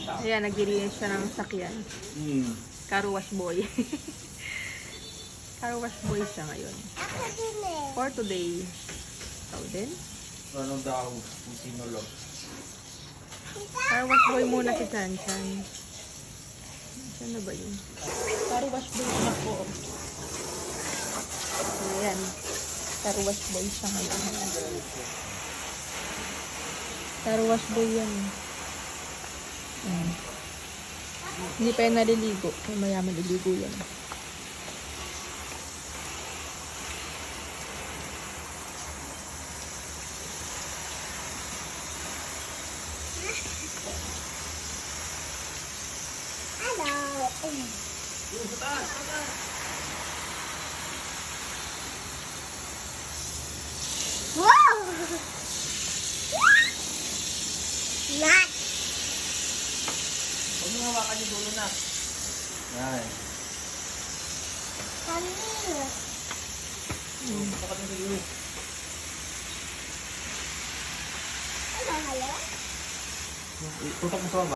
Ayan, naglilinis siya ng sakyan. Car wash boy. Car wash boy siya ngayon. For today. Ikaw din? Ano daw? Kung sino lang. Car wash boy muna si Chan Chan. Saan na ba yun? Car wash boy siya po. Ayan. Car wash boy siya ngayon. Car wash boy yan. Hindi pa yan naliligo. Mamaya maliligo yan. Wow! Not. Huwag mo hawakan yung dulo na. Yan. Kami. Pakat yung dulo. Ano, hello? Tutok mo sa baba.